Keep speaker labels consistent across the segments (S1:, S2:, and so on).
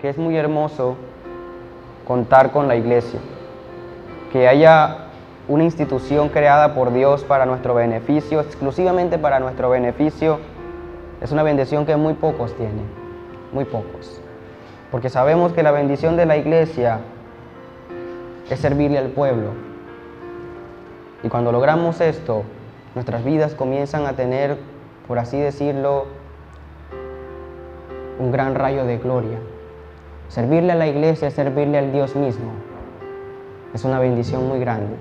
S1: que es muy hermoso contar con la iglesia, que haya una institución creada por Dios para nuestro beneficio, exclusivamente para nuestro beneficio, es una bendición que muy pocos tienen, muy pocos. Porque sabemos que la bendición de la iglesia es servirle al pueblo. Y cuando logramos esto, nuestras vidas comienzan a tener, por así decirlo, un gran rayo de gloria. Servirle a la iglesia es servirle al Dios mismo. Es una bendición muy grande.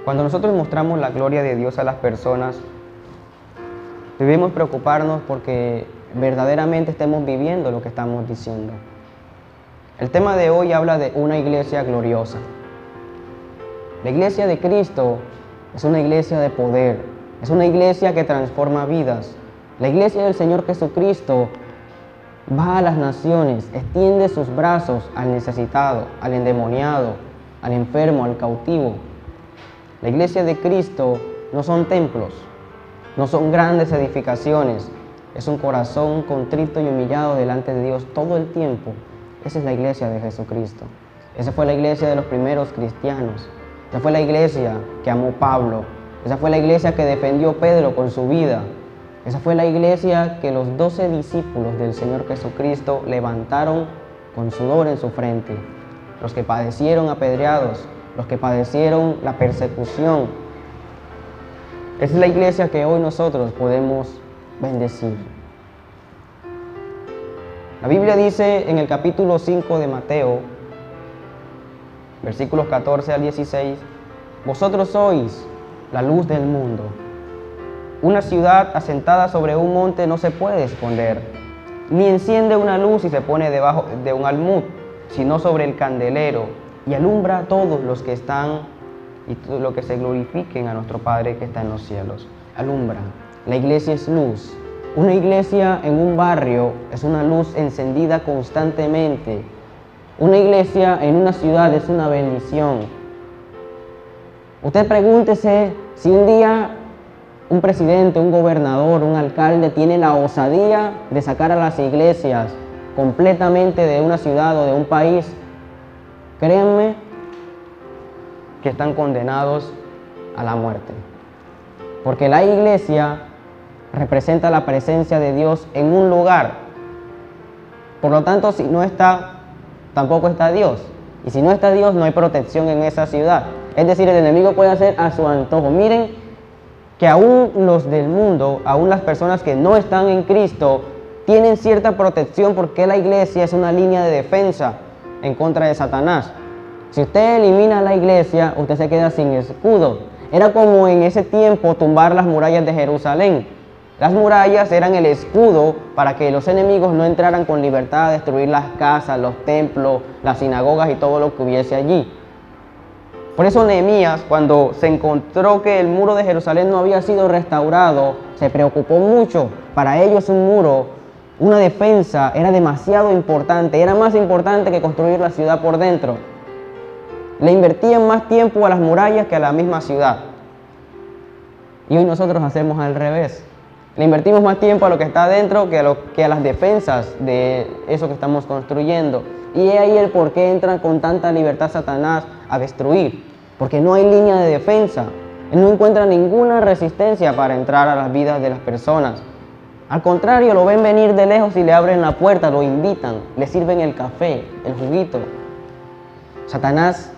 S1: Cuando nosotros mostramos la gloria de Dios a las personas, debemos preocuparnos porque verdaderamente estemos viviendo lo que estamos diciendo. El tema de hoy habla de una iglesia gloriosa. La iglesia de Cristo es una iglesia de poder, es una iglesia que transforma vidas. La iglesia del Señor Jesucristo va a las naciones, extiende sus brazos al necesitado, al endemoniado, al enfermo, al cautivo. La iglesia de Cristo no son templos, no son grandes edificaciones, es un corazón contrito y humillado delante de Dios todo el tiempo. Esa es la iglesia de Jesucristo. Esa fue la iglesia de los primeros cristianos. Esa fue la iglesia que amó Pablo. Esa fue la iglesia que defendió Pedro con su vida. Esa fue la iglesia que los 12 discípulos del Señor Jesucristo levantaron con sudor en su frente. Los que padecieron apedreados, los que padecieron la persecución. Esa es la iglesia que hoy nosotros podemos bendecir. La Biblia dice en el capítulo 5 de Mateo, versículos 14 al 16, vosotros sois la luz del mundo. Una ciudad asentada sobre un monte no se puede esconder, ni enciende una luz y se pone debajo de un almud, sino sobre el candelero, y alumbra a todos los que están y todo lo que se glorifiquen a nuestro Padre que está en los cielos. Alumbra. La iglesia es luz. Una iglesia en un barrio es una luz encendida constantemente. Una iglesia en una ciudad es una bendición. Usted pregúntese si un día un presidente, un gobernador, un alcalde tiene la osadía de sacar a las iglesias completamente de una ciudad o de un país. Créanme que están condenados a la muerte. Porque la iglesia representa la presencia de Dios en un lugar. Por lo tanto, si no está, tampoco está Dios. Y si no está Dios, no hay protección en esa ciudad. Es decir, el enemigo puede hacer a su antojo. Miren que aún los del mundo, aún las personas que no están en Cristo, tienen cierta protección porque la iglesia es una línea de defensa en contra de Satanás. Si usted elimina la iglesia, usted se queda sin escudo. Era como en ese tiempo tumbar las murallas de Jerusalén. Las murallas eran el escudo para que los enemigos no entraran con libertad a destruir las casas, los templos, las sinagogas y todo lo que hubiese allí. Por eso Nehemías, cuando se encontró que el muro de Jerusalén no había sido restaurado, se preocupó mucho. Para ellos un muro, una defensa, era demasiado importante. Era más importante que construir la ciudad por dentro. Le invertían más tiempo a las murallas que a la misma ciudad. Y hoy nosotros hacemos al revés. Le invertimos más tiempo a lo que está adentro que a las defensas de eso que estamos construyendo. Y es ahí el por qué entra con tanta libertad Satanás a destruir. Porque no hay línea de defensa. Él no encuentra ninguna resistencia para entrar a las vidas de las personas. Al contrario, lo ven venir de lejos y le abren la puerta, lo invitan, le sirven el café, el juguito. Satanás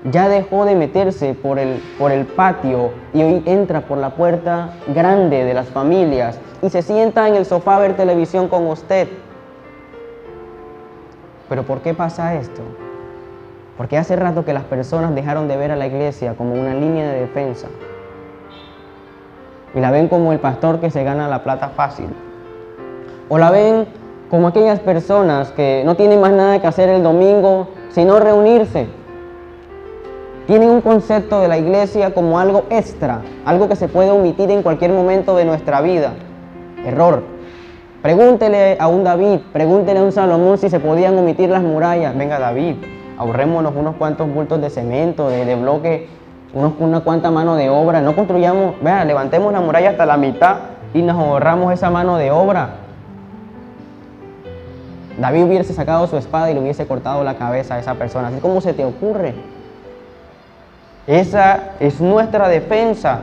S1: ya dejó de meterse por el patio y hoy entra por la puerta grande de las familias y se sienta en el sofá a ver televisión con usted. ¿Pero por qué pasa esto? Porque hace rato que las personas dejaron de ver a la iglesia como una línea de defensa y la ven como el pastor que se gana la plata fácil, o la ven como aquellas personas que no tienen más nada que hacer el domingo sino reunirse. Tienen un concepto de la iglesia como algo extra, algo que se puede omitir en cualquier momento de nuestra vida. Error. Pregúntele a un David, pregúntele a un Salomón si se podían omitir las murallas. Venga David, ahorrémonos unos cuantos bultos de cemento, de bloque, una cuanta mano de obra. No construyamos, vea, levantemos la muralla hasta la mitad y nos ahorramos esa mano de obra. David hubiese sacado su espada y le hubiese cortado la cabeza a esa persona. Así como se te ocurre. Esa es nuestra defensa.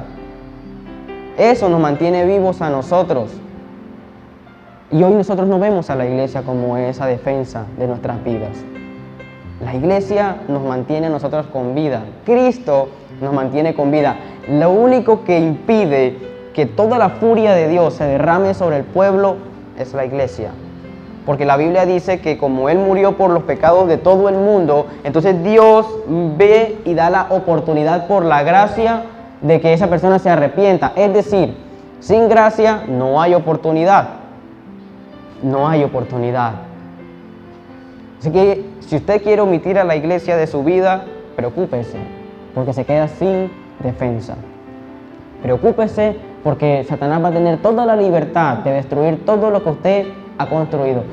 S1: Eso nos mantiene vivos a nosotros. Y hoy nosotros no vemos a la iglesia como esa defensa de nuestras vidas. La iglesia nos mantiene a nosotros con vida. Cristo nos mantiene con vida. Lo único que impide que toda la furia de Dios se derrame sobre el pueblo es la iglesia. Porque la Biblia dice que como Él murió por los pecados de todo el mundo, entonces Dios ve y da la oportunidad por la gracia de que esa persona se arrepienta. Es decir, sin gracia no hay oportunidad. No hay oportunidad. Así que si usted quiere omitir a la iglesia de su vida, preocúpese, porque se queda sin defensa. Preocúpese porque Satanás va a tener toda la libertad de destruir todo lo que usted ha construido.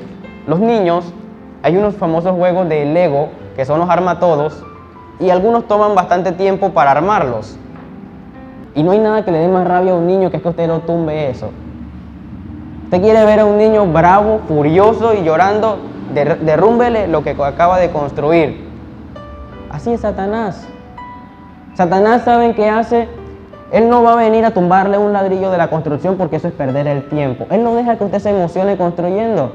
S1: Los niños, hay unos famosos juegos de Lego que son los armatodos y algunos toman bastante tiempo para armarlos. Y no hay nada que le dé más rabia a un niño que es que usted no tumbe eso. Usted quiere ver a un niño bravo, furioso y llorando, derrúmbele lo que acaba de construir. Así es Satanás. Satanás, ¿saben qué hace? Él no va a venir a tumbarle un ladrillo de la construcción porque eso es perder el tiempo. Él no deja que usted se emocione construyendo.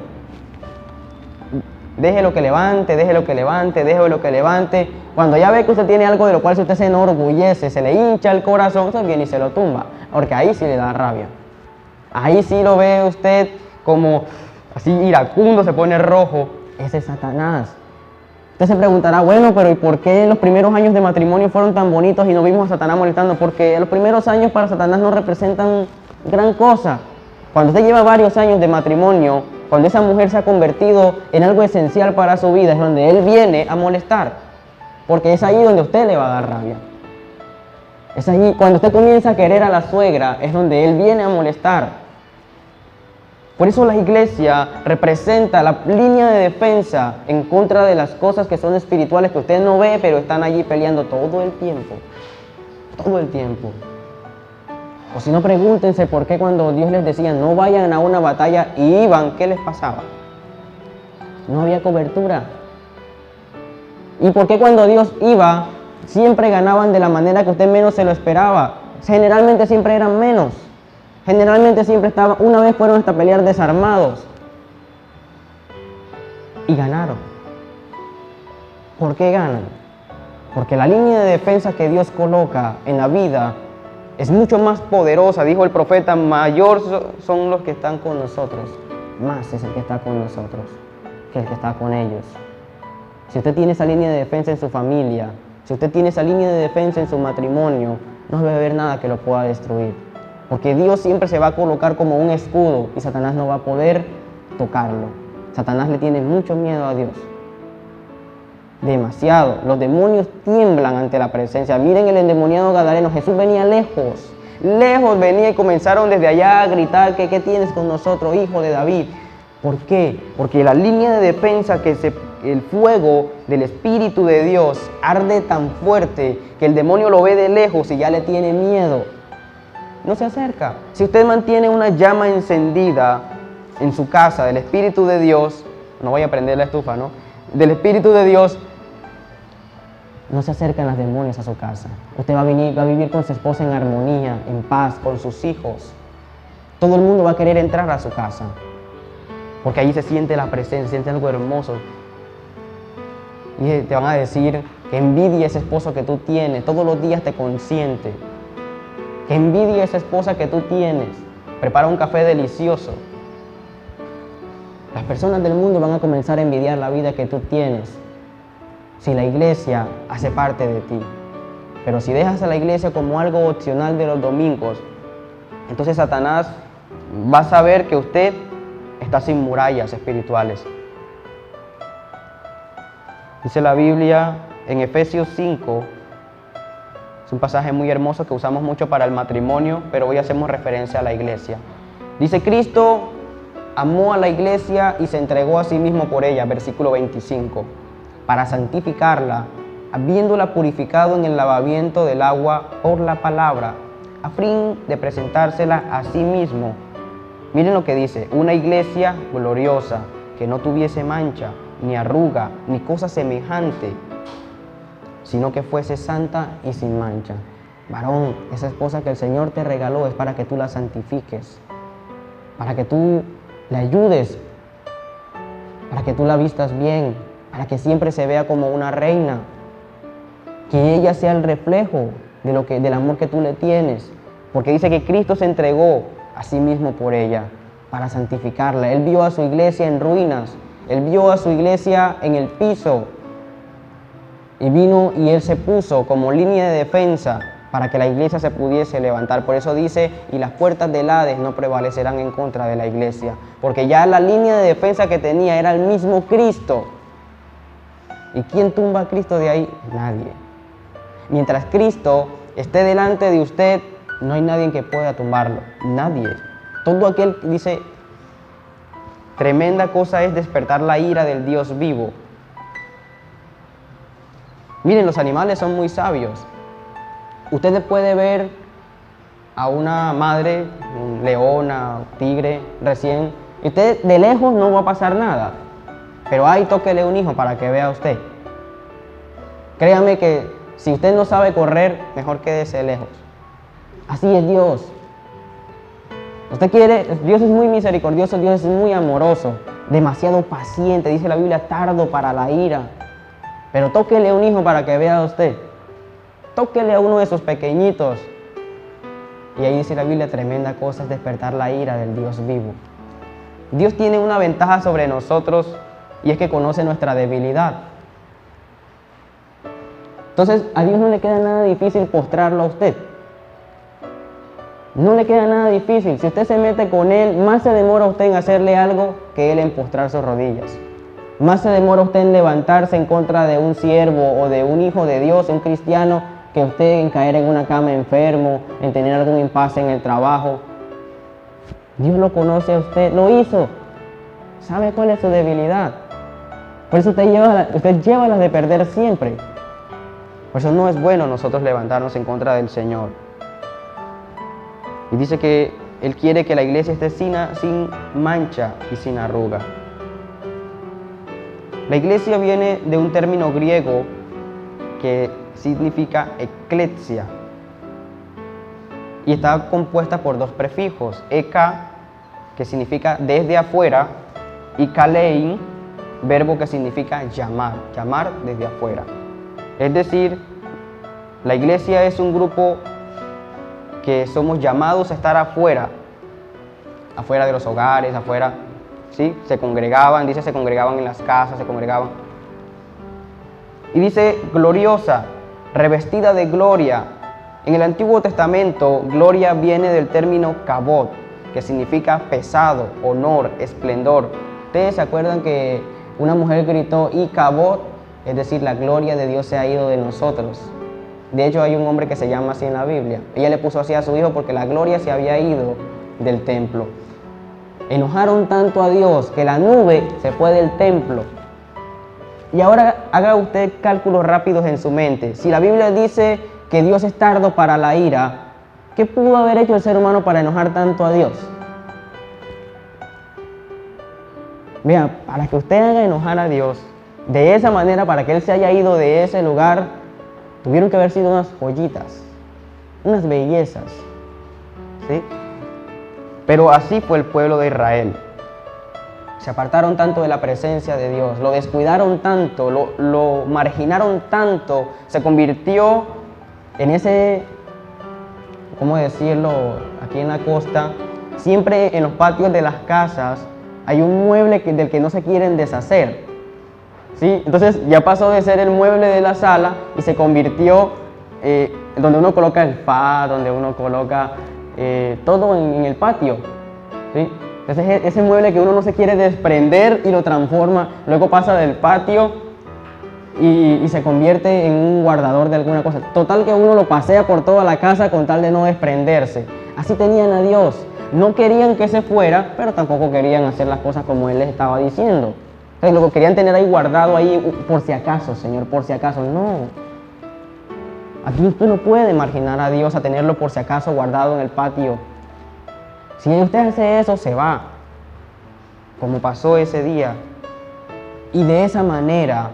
S1: Déjelo que levante, déjelo que levante, déjelo que levante. Cuando ya ve que usted tiene algo de lo cual usted se enorgullece, se le hincha el corazón, usted viene y se lo tumba. Porque ahí sí le da rabia. Ahí sí lo ve usted como así iracundo, se pone rojo. Ese es Satanás. Usted se preguntará, bueno, pero ¿y por qué los primeros años de matrimonio fueron tan bonitos y no vimos a Satanás molestando? Porque los primeros años para Satanás no representan gran cosa. Cuando usted lleva varios años de matrimonio, cuando esa mujer se ha convertido en algo esencial para su vida, es donde él viene a molestar. Porque es ahí donde usted le va a dar rabia. Es ahí, cuando usted comienza a querer a la suegra, es donde él viene a molestar. Por eso la iglesia representa la línea de defensa en contra de las cosas que son espirituales que usted no ve, pero están allí peleando todo el tiempo. Todo el tiempo. O si no, pregúntense por qué cuando Dios les decía no vayan a una batalla y iban, ¿qué les pasaba? No había cobertura. ¿Y por qué cuando Dios iba siempre ganaban de la manera que usted menos se lo esperaba? Generalmente siempre eran menos. Generalmente siempre estaban, una vez fueron hasta pelear desarmados. Y ganaron. ¿Por qué ganan? Porque la línea de defensa que Dios coloca en la vida es mucho más poderosa. Dijo el profeta, mayor son los que están con nosotros. Más es el que está con nosotros que el que está con ellos. Si usted tiene esa línea de defensa en su familia, si usted tiene esa línea de defensa en su matrimonio, no debe haber nada que lo pueda destruir. Porque Dios siempre se va a colocar como un escudo y Satanás no va a poder tocarlo. Satanás le tiene mucho miedo a Dios. Demasiado. Los demonios tiemblan ante la presencia. Miren el endemoniado gadareno. Jesús venía lejos. Lejos venía y comenzaron desde allá a gritar que ¿qué tienes con nosotros, hijo de David? ¿Por qué? Porque la línea de defensa el fuego del Espíritu de Dios arde tan fuerte que el demonio lo ve de lejos y ya le tiene miedo. No se acerca. Si usted mantiene una llama encendida en su casa del Espíritu de Dios, no vaya a prender la estufa, ¿no? Del Espíritu de Dios, no se acercan los demonios a su casa. Usted va a vivir con su esposa en armonía, en paz, con sus hijos. Todo el mundo va a querer entrar a su casa, porque allí se siente la presencia, se siente algo hermoso. Y te van a decir que envidia ese esposo que tú tienes, todos los días te consiente. Que envidia esa esposa que tú tienes, prepara un café delicioso. Las personas del mundo van a comenzar a envidiar la vida que tú tienes si la iglesia hace parte de ti. Pero si dejas a la iglesia como algo opcional de los domingos, entonces Satanás va a saber que usted está sin murallas espirituales. Dice la Biblia en Efesios 5, es un pasaje muy hermoso que usamos mucho para el matrimonio, pero hoy hacemos referencia a la iglesia. Dice, Cristo amó a la iglesia y se entregó a sí mismo por ella, versículo 25, para santificarla, habiéndola purificado en el lavamiento del agua por la palabra, a fin de presentársela a sí mismo. Miren lo que dice, una iglesia gloriosa, que no tuviese mancha, ni arruga, ni cosa semejante, sino que fuese santa y sin mancha. Varón, esa esposa que el Señor te regaló es para que tú la santifiques, para que tú la ayudes, para que tú la vistas bien, para que siempre se vea como una reina, que ella sea el reflejo del amor que tú le tienes, porque dice que Cristo se entregó a sí mismo por ella, para santificarla. Él vio a su iglesia en ruinas, Él vio a su iglesia en el piso, y vino y Él se puso como línea de defensa para que la iglesia se pudiese levantar. Por eso dice, y las puertas del Hades no prevalecerán en contra de la iglesia, porque ya la línea de defensa que tenía era el mismo Cristo. ¿Y quién tumba a Cristo de ahí? Nadie. Mientras Cristo esté delante de usted, no hay nadie que pueda tumbarlo. Nadie. Todo aquel que dice, tremenda cosa es despertar la ira del Dios vivo. Miren, los animales son muy sabios. Usted puede ver a una madre, un leona, tigre, recién, y usted de lejos no va a pasar nada. Pero ahí tóquele un hijo para que vea usted. Créame que si usted no sabe correr, mejor quédese lejos. Así es Dios. Dios es muy misericordioso, Dios es muy amoroso, demasiado paciente, dice la Biblia, tardo para la ira. Pero tóquele un hijo para que vea usted. Tóquele a uno de esos pequeñitos. Y ahí dice la Biblia, tremenda cosa es despertar la ira del Dios vivo. Dios tiene una ventaja sobre nosotros y es que conoce nuestra debilidad. Entonces, a Dios no le queda nada difícil postrarlo a usted. No le queda nada difícil. Si usted se mete con Él, más se demora usted en hacerle algo que Él en postrar sus rodillas. Más se demora usted en levantarse en contra de un siervo o de un hijo de Dios, un cristiano, que usted en caer en una cama enfermo, en tener algún impasse en el trabajo. Dios lo conoce a usted, lo hizo. ¿Sabe cuál es su debilidad? Por eso usted lleva las de perder siempre. Por eso no es bueno nosotros levantarnos en contra del Señor. Y dice que Él quiere que la iglesia esté sin mancha y sin arruga. La iglesia viene de un término griego que significa eclesia y está compuesta por dos prefijos, eka, que significa desde afuera, y kalein, verbo que significa llamar desde afuera. Es decir, la iglesia es un grupo que somos llamados a estar afuera de los hogares, afuera, ¿sí? Se congregaban en las casas, se congregaban. Y dice gloriosa, revestida de gloria. En el Antiguo Testamento, gloria viene del término kabod, que significa pesado, honor, esplendor. ¿Ustedes se acuerdan que una mujer gritó, y kabod, es decir, la gloria de Dios se ha ido de nosotros? De hecho, hay un hombre que se llama así en la Biblia. Ella le puso así a su hijo porque la gloria se había ido del templo. Enojaron tanto a Dios que la nube se fue del templo. Y ahora haga usted cálculos rápidos en su mente. Si la Biblia dice que Dios es tardo para la ira, ¿qué pudo haber hecho el ser humano para enojar tanto a Dios? Vea, para que usted haga enojar a Dios de esa manera, para que Él se haya ido de ese lugar, tuvieron que haber sido unas joyitas, unas bellezas, ¿sí? Pero así fue el pueblo de Israel. Se apartaron tanto de la presencia de Dios, lo descuidaron tanto, lo marginaron tanto, se convirtió en ese, ¿cómo decirlo? Aquí en la costa, siempre en los patios de las casas hay un mueble del que no se quieren deshacer, ¿sí? Entonces ya pasó de ser el mueble de la sala y se convirtió donde uno coloca el fa, donde uno coloca todo en el patio, ¿sí? Entonces ese mueble que uno no se quiere desprender y lo transforma, luego pasa del patio y se convierte en un guardador de alguna cosa. Total que uno lo pasea por toda la casa con tal de no desprenderse. Así tenían a Dios. No querían que se fuera, pero tampoco querían hacer las cosas como Él les estaba diciendo. Entonces lo querían tener ahí guardado ahí por si acaso, Señor, por si acaso. No. Aquí usted no puede marginar a Dios a tenerlo por si acaso guardado en el patio. Si usted hace eso, se va. como pasó ese día. Y de esa manera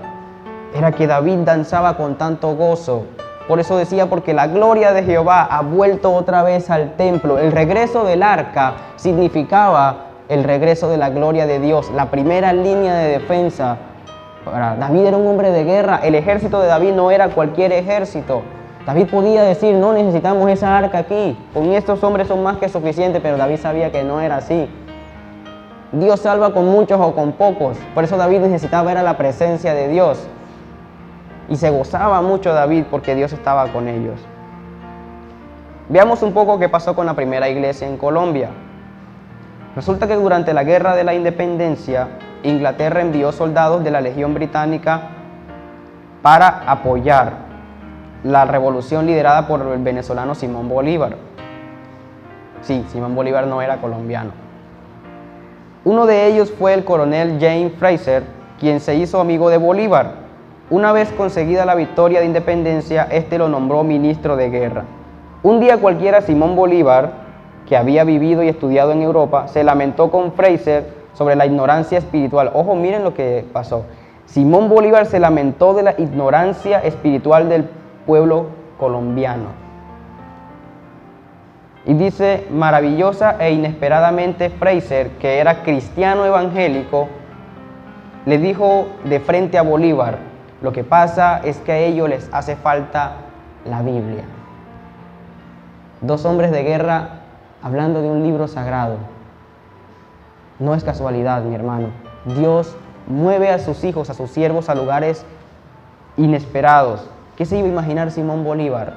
S1: era que David danzaba con tanto gozo. Por eso decía, porque la gloria de Jehová ha vuelto otra vez al templo. El regreso del arca significaba el regreso de la gloria de Dios, la primera línea de defensa. David era un hombre de guerra. El ejército de David no era cualquier ejército. David podía decir, no necesitamos esa arca aquí, con estos hombres son más que suficientes, pero David sabía que no era así. Dios salva con muchos o con pocos. Por eso David necesitaba ver a la presencia de Dios. Y se gozaba mucho David porque Dios estaba con ellos. Veamos un poco qué pasó con la primera iglesia en Colombia. Resulta que durante la Guerra de la Independencia, Inglaterra envió soldados de la Legión Británica para apoyar la revolución liderada por el venezolano Simón Bolívar. Sí, Simón Bolívar no era colombiano. Uno de ellos fue el coronel James Fraser, quien se hizo amigo de Bolívar. Una vez conseguida la victoria de independencia, este lo nombró ministro de guerra. Un día cualquiera, Simón Bolívar, que había vivido y estudiado en Europa, se lamentó con Fraser sobre la ignorancia espiritual. Ojo, miren lo que pasó. Simón Bolívar se lamentó de la ignorancia espiritual del pueblo colombiano. Y dice, maravillosa e inesperadamente Fraser, que era cristiano evangélico, le dijo de frente a Bolívar, lo que pasa es que a ellos les hace falta la Biblia. Dos hombres de guerra hablando de un libro sagrado. No es casualidad, mi hermano. Dios mueve a sus hijos, a sus siervos, a lugares inesperados. ¿Qué se iba a imaginar Simón Bolívar?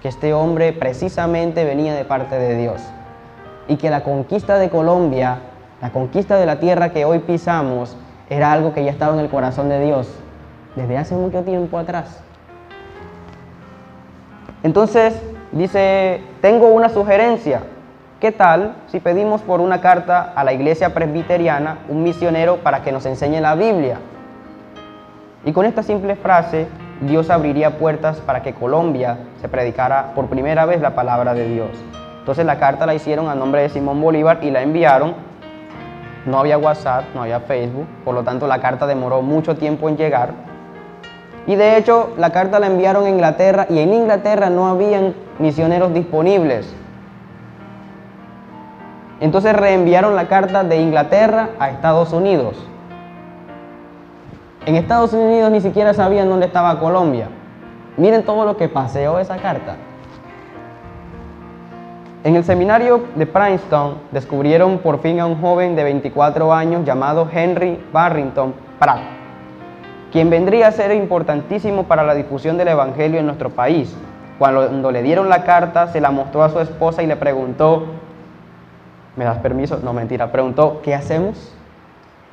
S1: Que este hombre precisamente venía de parte de Dios. Y que la conquista de Colombia, la conquista de la tierra que hoy pisamos, era algo que ya estaba en el corazón de Dios desde hace mucho tiempo atrás. Entonces, dice, tengo una sugerencia. ¿Qué tal si pedimos por una carta a la iglesia presbiteriana un misionero para que nos enseñe la Biblia? Y con esta simple frase, Dios abriría puertas para que Colombia se predicara por primera vez la palabra de Dios. Entonces la carta la hicieron a nombre de Simón Bolívar y la enviaron. No había WhatsApp, no había Facebook, por lo tanto la carta demoró mucho tiempo en llegar. Y de hecho la carta la enviaron a Inglaterra y en Inglaterra no habían misioneros disponibles. Entonces reenviaron la carta de Inglaterra a Estados Unidos. En Estados Unidos ni siquiera sabían dónde estaba Colombia. Miren todo lo que paseó esa carta. En el seminario de Princeton descubrieron por fin a un joven de 24 años llamado Henry Barrington Pratt, quien vendría a ser importantísimo para la difusión del evangelio en nuestro país. Cuando le dieron la carta, se la mostró a su esposa y le preguntó, ¿me das permiso? No, mentira, preguntó, ¿qué hacemos?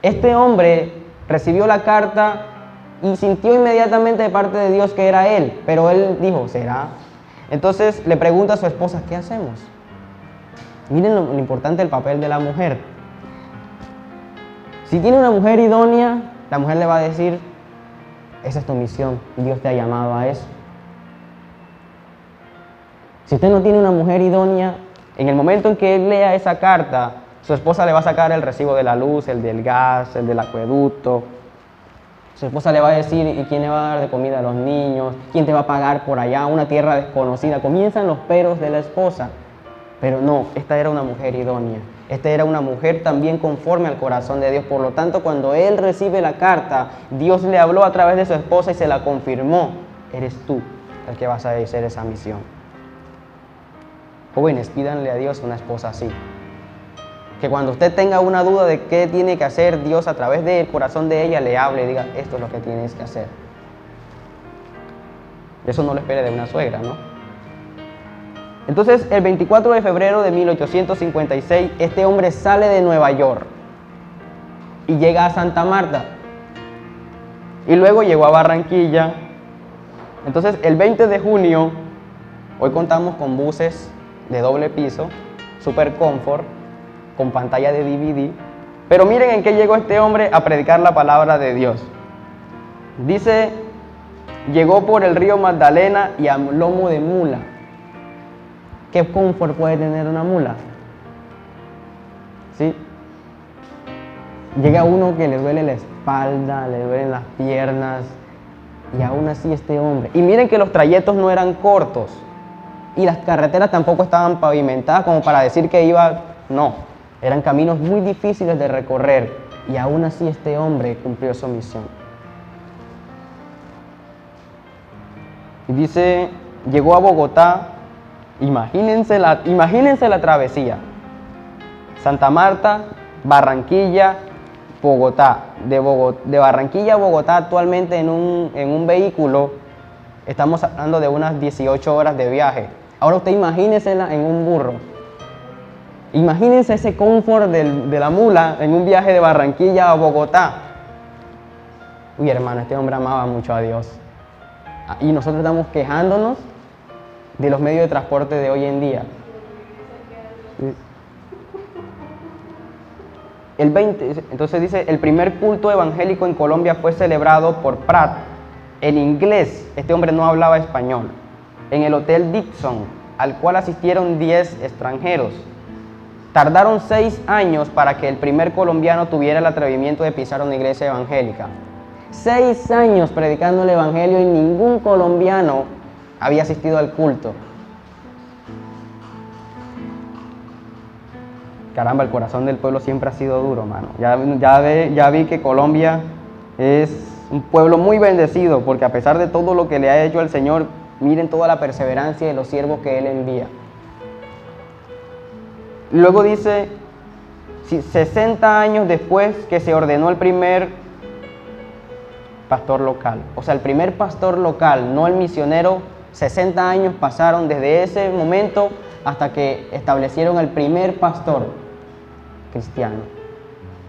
S1: Este hombre recibió la carta y sintió inmediatamente de parte de Dios que era él, pero él dijo, ¿será? Entonces le pregunta a su esposa, ¿qué hacemos? Miren lo importante del papel de la mujer. Si tiene una mujer idónea, la mujer le va a decir, esa es tu misión, Dios te ha llamado a eso. Si usted no tiene una mujer idónea, en el momento en que él lea esa carta, su esposa le va a sacar el recibo de la luz, el del gas, el del acueducto. Su esposa le va a decir, ¿y quién le va a dar de comida a los niños? ¿Quién te va a pagar por allá? Una tierra desconocida. Comienzan los peros de la esposa. Pero no, esta era una mujer idónea. Esta era una mujer también conforme al corazón de Dios. Por lo tanto, cuando él recibe la carta, Dios le habló a través de su esposa y se la confirmó. Eres tú el que vas a hacer esa misión. Jóvenes, pídanle a Dios una esposa así. Que cuando usted tenga una duda de qué tiene que hacer, Dios a través del corazón de ella le hable y diga, esto es lo que tienes que hacer. Eso no lo espere de una suegra, ¿no? Entonces, el 24 de febrero de 1856, este hombre sale de Nueva York y llega a Santa Marta. Y luego llegó a Barranquilla. Entonces, el 20 de junio, hoy contamos con buses de doble piso, super comfort, con pantalla de DVD. Pero miren en qué llegó este hombre a predicar la palabra de Dios. Dice, llegó por el río Magdalena y a lomo de mula. ¿Qué confort puede tener una mula? ¿Sí? Llega uno que le duele la espalda, le duelen las piernas, y aún así este hombre. Y miren que los trayectos no eran cortos, y las carreteras tampoco estaban pavimentadas como para decir que iba, no, eran caminos muy difíciles de recorrer, y aún así este hombre cumplió su misión. Y dice, llegó a Bogotá, imagínense la travesía, Santa Marta, Barranquilla, Bogotá. De Barranquilla a Bogotá actualmente en un vehículo estamos hablando de unas 18 horas de viaje. Ahora usted imagínensela en un burro. Imagínense ese confort de la mula en un viaje de Barranquilla a Bogotá. Uy, hermano, este hombre amaba mucho a Dios. Y nosotros estamos quejándonos de los medios de transporte de hoy en día. Entonces dice, el primer culto evangélico en Colombia fue celebrado por Prat en inglés. Este hombre no hablaba español. En el Hotel Dixon, al cual asistieron 10 extranjeros. Tardaron 6 años para que el primer colombiano tuviera el atrevimiento de pisar una iglesia evangélica. 6 años predicando el evangelio y ningún colombiano había asistido al culto. Caramba, el corazón del pueblo siempre ha sido duro, mano. Ya vi que Colombia es un pueblo muy bendecido, porque a pesar de todo lo que le ha hecho al Señor, miren toda la perseverancia de los siervos que Él envía. Luego dice, 60 años después que se ordenó el primer pastor local. O sea, el primer pastor local, no el misionero, 60 años pasaron desde ese momento hasta que establecieron el primer pastor cristiano.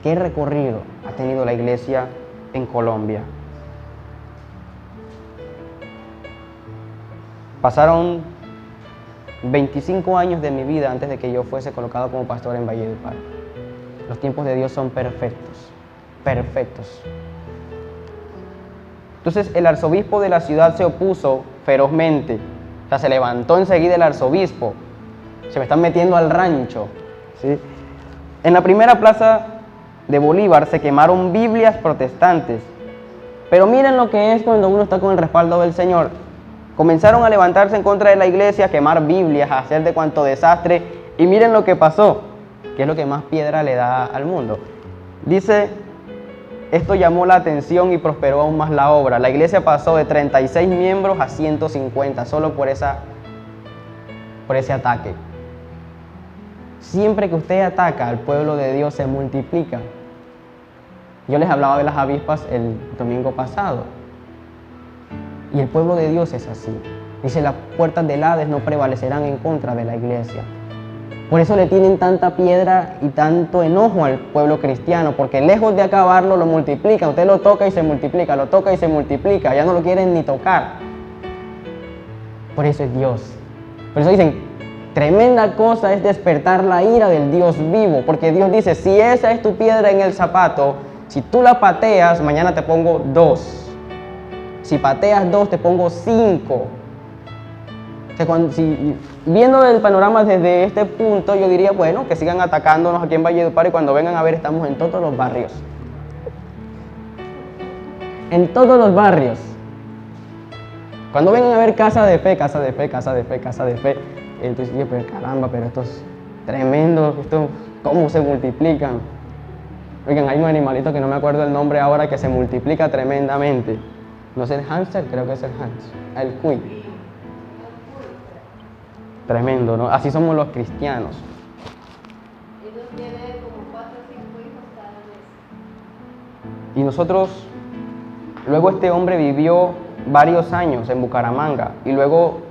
S1: ¿Qué recorrido ha tenido la iglesia en Colombia? Pasaron 25 años de mi vida antes de que yo fuese colocado como pastor en Valledupar. Los tiempos de Dios son perfectos, perfectos. Entonces el arzobispo de la ciudad se opuso ferozmente. O sea, se levantó enseguida el arzobispo. Se me están metiendo al rancho, ¿sí? En la primera plaza de Bolívar se quemaron Biblias protestantes. Pero miren lo que es cuando uno está con el respaldo del Señor. Comenzaron a levantarse en contra de la iglesia, a quemar Biblias, a hacer de cuanto desastre. Y miren lo que pasó, que es lo que más piedra le da al mundo. Dice, esto llamó la atención y prosperó aún más la obra. La iglesia pasó de 36 miembros a 150, solo por ese ataque. Siempre que usted ataca al pueblo de Dios se multiplica. Yo les hablaba de las avispas el domingo pasado. Y el pueblo de Dios es así. Dice, las puertas del Hades no prevalecerán en contra de la iglesia. Por eso le tienen tanta piedra y tanto enojo al pueblo cristiano, porque lejos de acabarlo lo multiplican. Usted lo toca y se multiplica, lo toca y se multiplica. Ya no lo quieren ni tocar. Por eso es Dios. Por eso dicen, tremenda cosa es despertar la ira del Dios vivo, porque Dios dice, si esa es tu piedra en el zapato, si tú la pateas, mañana te pongo 2. Si pateas 2, te pongo 5. O sea, viendo el panorama desde este punto, yo diría, bueno, que sigan atacándonos aquí en Valledupar y cuando vengan a ver, estamos en todos los barrios. En todos los barrios. Cuando vengan a ver casa de fe, casa de fe, casa de fe, casa de fe, entonces yo, pero caramba, pero esto es tremendo, esto, ¿cómo se multiplican? Oigan, hay un animalito que no me acuerdo el nombre ahora que se multiplica tremendamente. No es el hámster, creo que es el hámster, el cuy. Tremendo, ¿no? Así somos los cristianos.
S2: Ellos tienen como 4 o 5 hijos cada vez.
S1: Y nosotros, luego este hombre vivió varios años en Bucaramanga. Y luego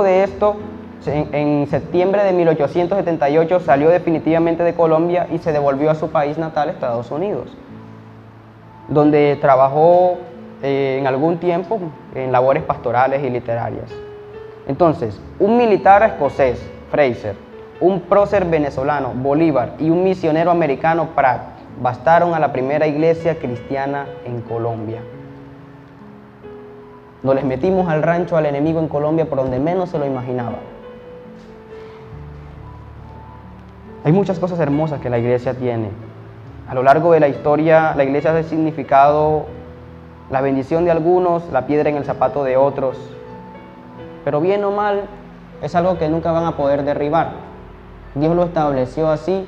S1: de esto, en septiembre de 1878 salió definitivamente de Colombia y se devolvió a su país natal, Estados Unidos, donde trabajó en algún tiempo en labores pastorales y literarias. Entonces, un militar escocés, Fraser, un prócer venezolano, Bolívar, y un misionero americano, Pratt, bastaron a la primera iglesia cristiana en Colombia. Nos les metimos al rancho al enemigo en Colombia por donde menos se lo imaginaba. Hay muchas cosas hermosas que la iglesia tiene.
S3: A lo largo de la historia, la iglesia ha significado la bendición de algunos, la piedra en el zapato de otros. Pero bien o mal, es algo que nunca van a poder derribar. Dios lo estableció así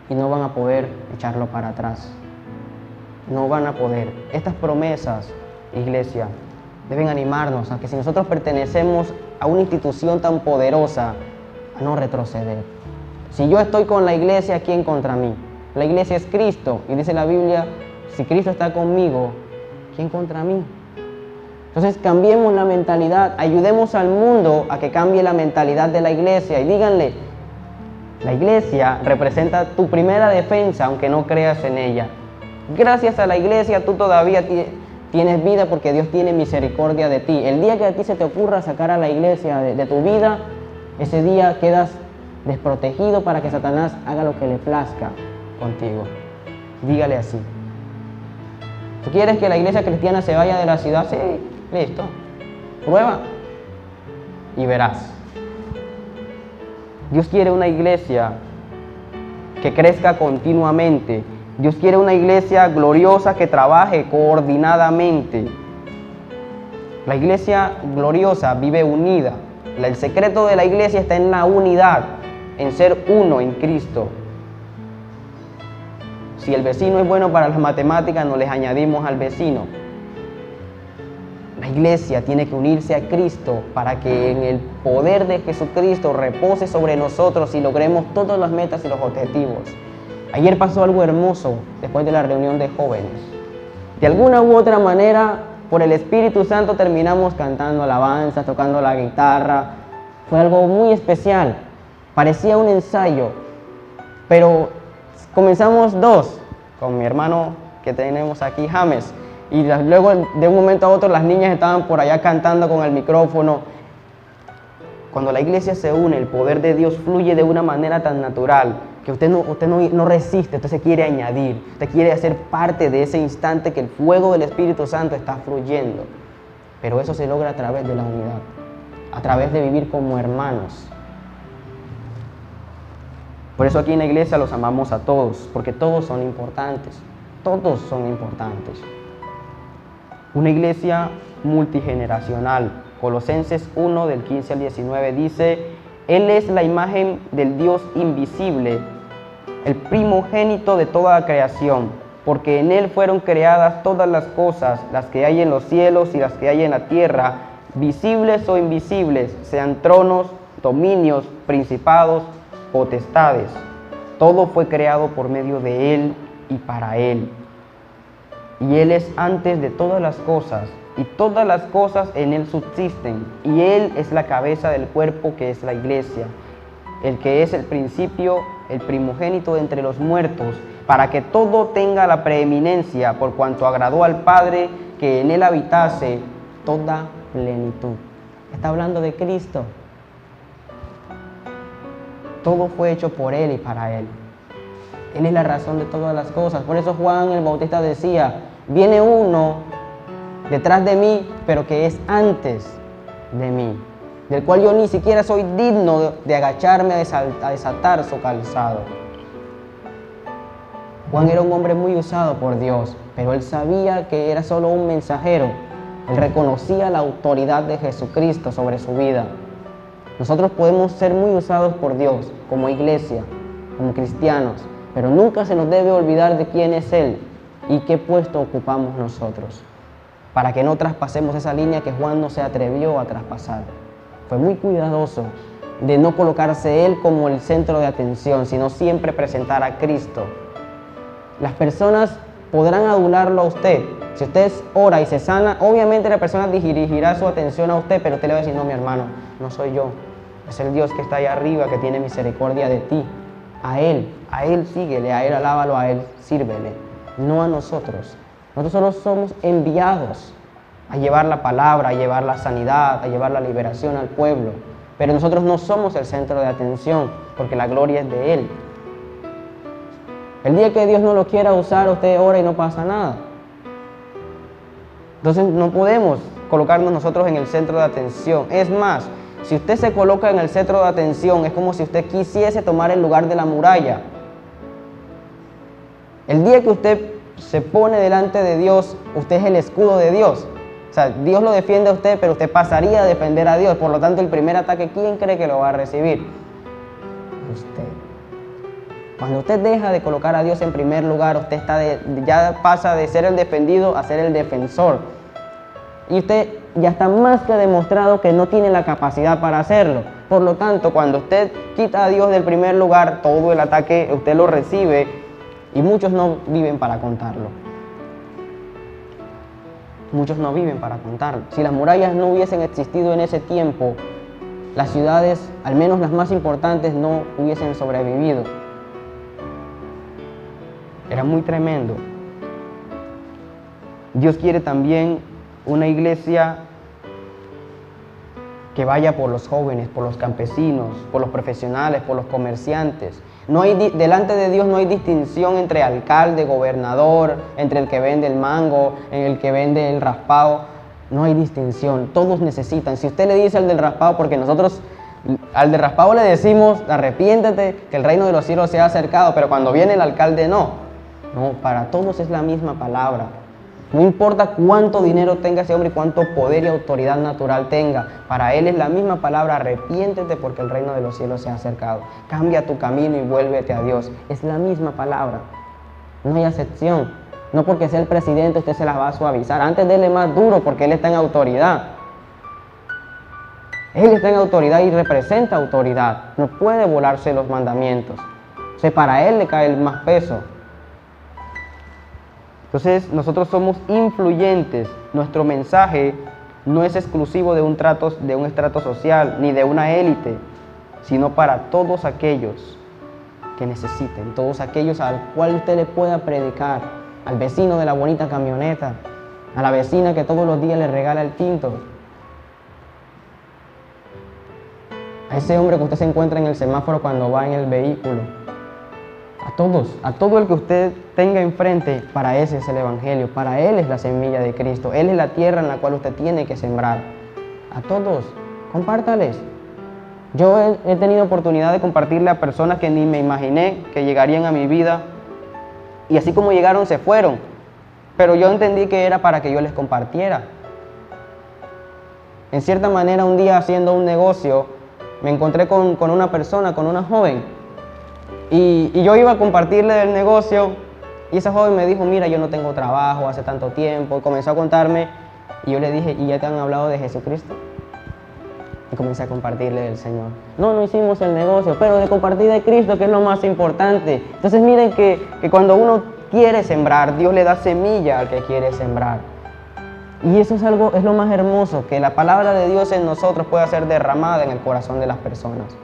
S3: y no van a poder echarlo para atrás. No van a poder. Estas promesas, iglesia, deben animarnos a que si nosotros pertenecemos a una institución tan poderosa, a no retroceder. Si yo estoy con la iglesia, ¿quién contra mí? La iglesia es Cristo y dice la Biblia, si Cristo está conmigo, ¿quién contra mí? Entonces cambiemos la mentalidad, ayudemos al mundo a que cambie la mentalidad de la iglesia y díganle, la iglesia representa tu primera defensa aunque no creas en ella. Gracias a la iglesia tú todavía tienes vida porque Dios tiene misericordia de ti. El día que a ti se te ocurra sacar a la iglesia de tu vida, ese día quedas desprotegido para que Satanás haga lo que le plazca contigo. Dígale así. ¿Tú quieres que la iglesia cristiana se vaya de la ciudad? Sí, listo. Prueba y verás. Dios quiere una iglesia que crezca continuamente. Dios quiere una iglesia gloriosa que trabaje coordinadamente. La iglesia gloriosa vive unida. El secreto de la iglesia está en la unidad, en ser uno en Cristo. Si el vecino es bueno para las matemáticas, no les añadimos al vecino. La iglesia tiene que unirse a Cristo para que en el poder de Jesucristo repose sobre nosotros y logremos todas las metas y los objetivos. Ayer pasó algo hermoso después de la reunión de jóvenes. De alguna u otra manera, por el Espíritu Santo terminamos cantando alabanzas, tocando la guitarra. Fue algo muy especial. Parecía un ensayo, pero comenzamos dos, con mi hermano que tenemos aquí, James, y luego de un momento a otro las niñas estaban por allá cantando con el micrófono. Cuando la iglesia se une, el poder de Dios fluye de una manera tan natural que usted no resiste, usted se quiere añadir, usted quiere hacer parte de ese instante que el fuego del Espíritu Santo está fluyendo. Pero eso se logra a través de la unidad, a través de vivir como hermanos. Por eso aquí en la iglesia los amamos a todos, porque todos son importantes, todos son importantes. Una iglesia multigeneracional. Colosenses 1 del 15 al 19 dice, Él es la imagen del Dios invisible, el primogénito de toda la creación, porque en Él fueron creadas todas las cosas, las que hay en los cielos y las que hay en la tierra, visibles o invisibles, sean tronos, dominios, principados, potestades. Todo fue creado por medio de Él y para Él. Y Él es antes de todas las cosas, y todas las cosas en Él subsisten, y Él es la cabeza del cuerpo que es la iglesia, el que es el principio, el primogénito de entre los muertos, para que todo tenga la preeminencia, por cuanto agradó al Padre que en Él habitase toda plenitud. Está hablando de Cristo. Todo fue hecho por Él y para Él. Él es la razón de todas las cosas. Por eso Juan el Bautista decía, viene uno detrás de mí, pero que es antes de mí, del cual yo ni siquiera soy digno de agacharme a desatar su calzado. Juan era un hombre muy usado por Dios, pero él sabía que era solo un mensajero. Él reconocía la autoridad de Jesucristo sobre su vida. Nosotros podemos ser muy usados por Dios como iglesia, como cristianos, pero nunca se nos debe olvidar de quién es Él y qué puesto ocupamos nosotros, para que no traspasemos esa línea que Juan no se atrevió a traspasar. Fue muy cuidadoso de no colocarse Él como el centro de atención, sino siempre presentar a Cristo. Las personas podrán adularlo a usted. Si usted ora y se sana, obviamente la persona dirigirá su atención a usted, pero usted le va a decir, no, mi hermano, no soy yo. Es el Dios que está ahí arriba, que tiene misericordia de ti. A Él síguele, a Él alábalo, a Él sírvele, no a nosotros. Nosotros solo somos enviados a llevar la palabra, a llevar la sanidad, a llevar la liberación al pueblo. Pero nosotros no somos el centro de atención, porque la gloria es de Él. El día que Dios no lo quiera usar, usted ora y no pasa nada. Entonces no podemos colocarnos nosotros en el centro de atención. Es más, si usted se coloca en el centro de atención, es como si usted quisiese tomar el lugar de la muralla.
S1: El día que usted se pone delante de Dios, usted es el escudo de Dios. O sea, Dios lo defiende a usted, pero usted pasaría a defender a Dios. Por lo tanto, el primer ataque, ¿quién cree que lo va a recibir? Usted. Cuando usted deja de colocar a Dios en primer lugar, usted ya pasa de ser el defendido a ser el defensor. Y usted ya está más que demostrado que no tiene la capacidad para hacerlo. Por lo tanto, cuando usted quita a Dios del primer lugar, todo el ataque usted lo recibe y muchos no viven para contarlo. Muchos no viven para contarlo. Si las murallas no hubiesen existido en ese tiempo, las ciudades, al menos las más importantes, no hubiesen sobrevivido. Era muy tremendo. Dios quiere también una iglesia que vaya por los jóvenes, por los campesinos, por los profesionales, por los comerciantes. Delante de Dios no hay distinción entre alcalde, gobernador, entre el que vende el mango, el que vende el raspado. No hay distinción, todos necesitan. Si usted le dice al del raspado, porque nosotros al del raspado le decimos, arrepiéntete, que el reino de los cielos se ha acercado, pero cuando viene el alcalde no. No, para todos es la misma palabra. No importa cuánto dinero tenga ese hombre y cuánto poder y autoridad natural tenga, para él es la misma palabra, arrepiéntete porque el reino de los cielos se ha acercado. Cambia tu camino y vuélvete a Dios. Es la misma palabra, no hay excepción. No porque sea el presidente usted se la va a suavizar, antes déle más duro porque él está en autoridad. Él está en autoridad y representa autoridad, no puede volarse los mandamientos. O sea, para él le cae el más peso. Entonces, nosotros somos influyentes. Nuestro mensaje no es exclusivo de un estrato social ni de una élite, sino para todos aquellos que necesiten, todos aquellos al cual usted le pueda predicar, al vecino de la bonita camioneta, a la vecina que todos los días le regala el tinto, a ese hombre que usted se encuentra en el semáforo cuando va en el vehículo. A todo el que usted tenga enfrente, para ese es el Evangelio, para él es la semilla de Cristo, él es la tierra en la cual usted tiene que sembrar. A todos, compártales. Yo he tenido oportunidad de compartirle a personas que ni me imaginé que llegarían a mi vida, y así como llegaron se fueron, pero yo entendí que era para que yo les compartiera. En cierta manera, un día haciendo un negocio, me encontré con una persona, con una joven, y yo iba a compartirle del negocio y esa joven me dijo, mira, yo no tengo trabajo hace tanto tiempo, y comenzó a contarme y yo le dije, ¿y ya te han hablado de Jesucristo? Y comencé a compartirle del Señor. No hicimos el negocio, pero de compartir de Cristo, que es lo más importante. Entonces miren que cuando uno quiere sembrar, Dios le da semilla al que quiere sembrar. Y eso es lo más hermoso, que la palabra de Dios en nosotros pueda ser derramada en el corazón de las personas.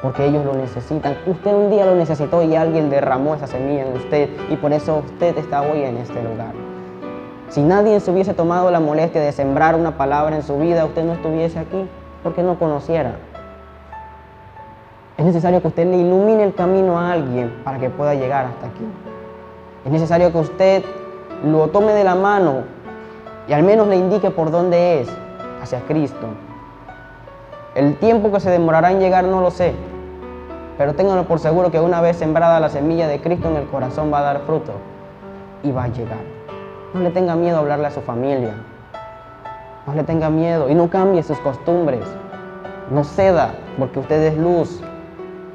S1: Porque ellos lo necesitan. Usted un día lo necesitó y alguien derramó esa semilla en usted y por eso usted está hoy en este lugar. Si nadie se hubiese tomado la molestia de sembrar una palabra en su vida, usted no estuviese aquí porque no conociera. Es necesario que usted le ilumine el camino a alguien para que pueda llegar hasta aquí. Es necesario que usted lo tome de la mano y al menos le indique por dónde es, hacia Cristo. El tiempo que se demorará en llegar no lo sé, pero ténganlo por seguro que una vez sembrada la semilla de Cristo en el corazón va a dar fruto y va a llegar. No le tenga miedo a hablarle a su familia, no le tenga miedo y no cambie sus costumbres, no ceda porque usted es luz.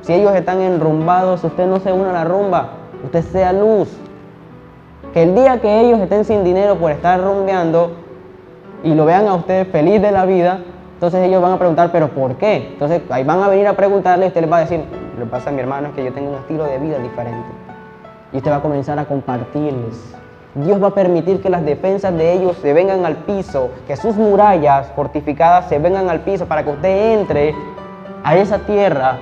S1: Si ellos están enrumbados, usted no se una a la rumba, usted sea luz. Que el día que ellos estén sin dinero por estar rumbeando y lo vean a usted feliz de la vida, entonces ellos van a preguntar, ¿pero por qué? Entonces ahí van a venir a preguntarle y usted les va a decir, lo que pasa a mi hermano es que yo tengo un estilo de vida diferente. Y usted va a comenzar a compartirles. Dios va a permitir que las defensas de ellos se vengan al piso, que sus murallas fortificadas se vengan al piso para que usted entre a esa tierra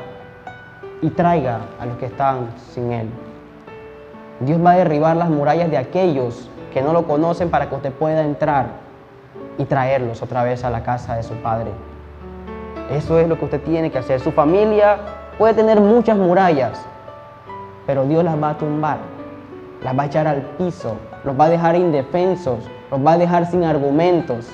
S1: y traiga a los que están sin Él. Dios va a derribar las murallas de aquellos que no lo conocen para que usted pueda entrar y traerlos otra vez a la casa de su Padre. Eso es lo que usted tiene que hacer. Su familia puede tener muchas murallas, pero Dios las va a tumbar, las va a echar al piso, los va a dejar indefensos, los va a dejar sin argumentos.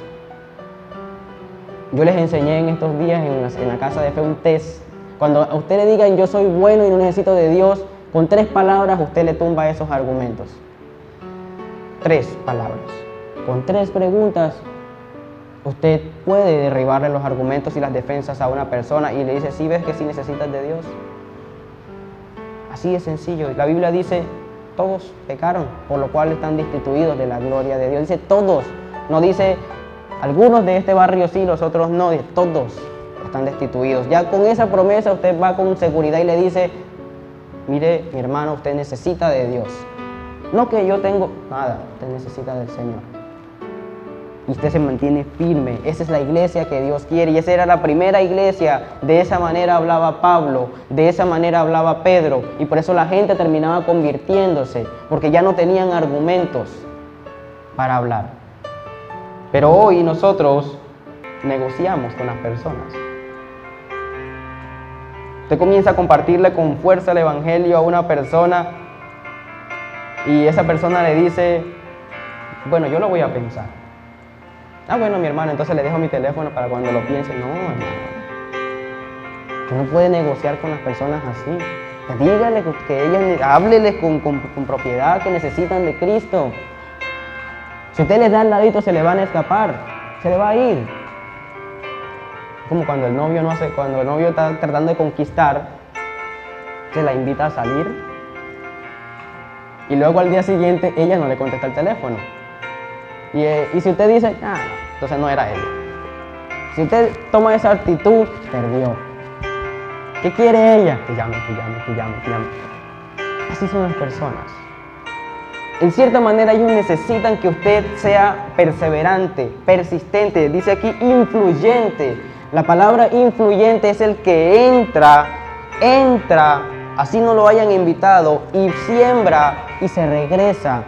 S1: Yo les enseñé en estos días en la casa de fe un test. Cuando a usted le digan yo soy bueno y no necesito de Dios, Con 3 palabras usted le tumba esos argumentos. 3 palabras. Con 3 preguntas usted puede derribarle los argumentos y las defensas a una persona y le dice, ¿sí ves que sí necesitas de Dios? Así de sencillo. La Biblia dice, todos pecaron, por lo cual están destituidos de la gloria de Dios. Dice todos, no dice algunos de este barrio sí, los otros no, dice todos están destituidos. Ya con esa promesa usted va con seguridad y le dice, mire mi hermano, usted necesita de Dios. No que yo tengo nada, usted necesita del Señor. Y usted se mantiene firme. Esa es la iglesia que Dios quiere. Y esa era la primera iglesia. De esa manera hablaba Pablo. De esa manera hablaba Pedro. Y por eso la gente terminaba convirtiéndose. Porque ya no tenían argumentos para hablar. Pero hoy nosotros negociamos con las personas. Usted comienza a compartirle con fuerza el evangelio a una persona. Y esa persona le dice, bueno, yo lo voy a pensar. Ah, bueno, mi hermano, entonces le dejo mi teléfono para cuando lo piense. No, hermano. Usted no puede negociar con las personas así. Dígale que ellas, hábleles con propiedad que necesitan de Cristo. Si usted les da el ladito, se le van a escapar. Se le va a ir. Como cuando el novio cuando el novio está tratando de conquistar, se la invita a salir. Y luego al día siguiente, ella no le contesta el teléfono. Y si usted dice, no, entonces no era ella. Si usted toma esa actitud, perdió. ¿Qué quiere ella? Que llame. Así son las personas. En cierta manera ellos necesitan que usted sea perseverante, persistente. Dice aquí influyente. La palabra influyente es el que entra, así no lo hayan invitado, y siembra y se regresa.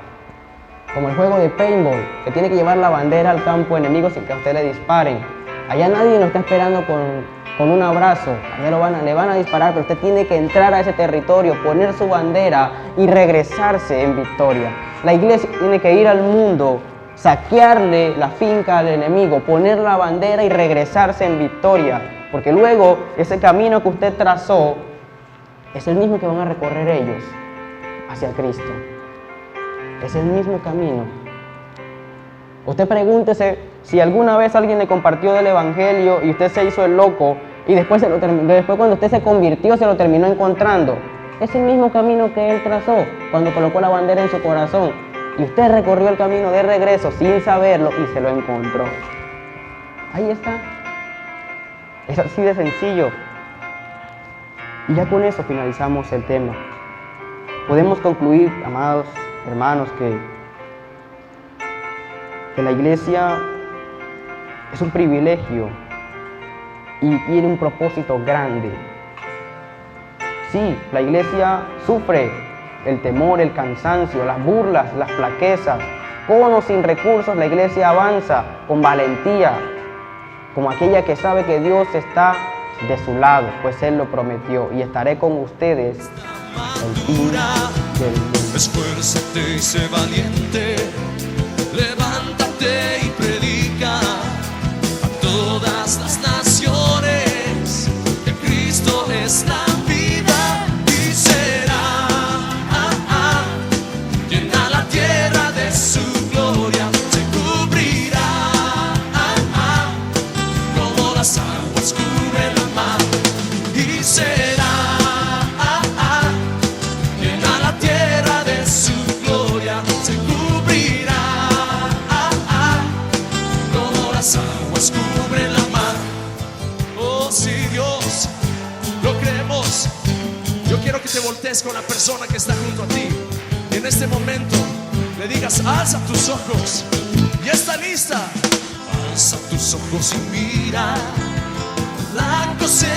S1: Como el juego de paintball, que tiene que llevar la bandera al campo enemigo sin que a usted le disparen. Allá nadie lo está esperando con un abrazo. Allá le van a disparar, pero usted tiene que entrar a ese territorio, poner su bandera y regresarse en victoria. La iglesia tiene que ir al mundo, saquearle la finca al enemigo, poner la bandera y regresarse en victoria. Porque luego ese camino que usted trazó es el mismo que van a recorrer ellos hacia Cristo. Es el mismo camino. Usted pregúntese si alguna vez alguien le compartió del evangelio y usted se hizo el loco y después cuando usted se convirtió se lo terminó encontrando. Es el mismo camino que él trazó cuando colocó la bandera en su corazón. Y usted recorrió el camino de regreso sin saberlo y se lo encontró. Ahí está. Es así de sencillo. Y ya con eso finalizamos el tema. Podemos concluir, amados hermanos, que la iglesia es un privilegio y tiene un propósito grande. Sí, la iglesia sufre el temor, el cansancio, las burlas, las flaquezas. Con o sin recursos, la iglesia avanza con valentía, como aquella que sabe que Dios está de su lado, pues Él lo prometió, y estaré con ustedes el fin del mundo.
S4: Esfuérzate y sé valiente, levántate y predica a todas las naciones que Cristo es la vida y será llena la tierra de su gloria, se cubrirá como las aguas cubren el mar y será aguas cubren la mar. Oh, sí, Dios, lo creemos. Yo quiero que te voltees con la persona que está junto a ti y en este momento le digas, alza tus ojos. Ya está lista. Alza tus ojos y mira la cosecha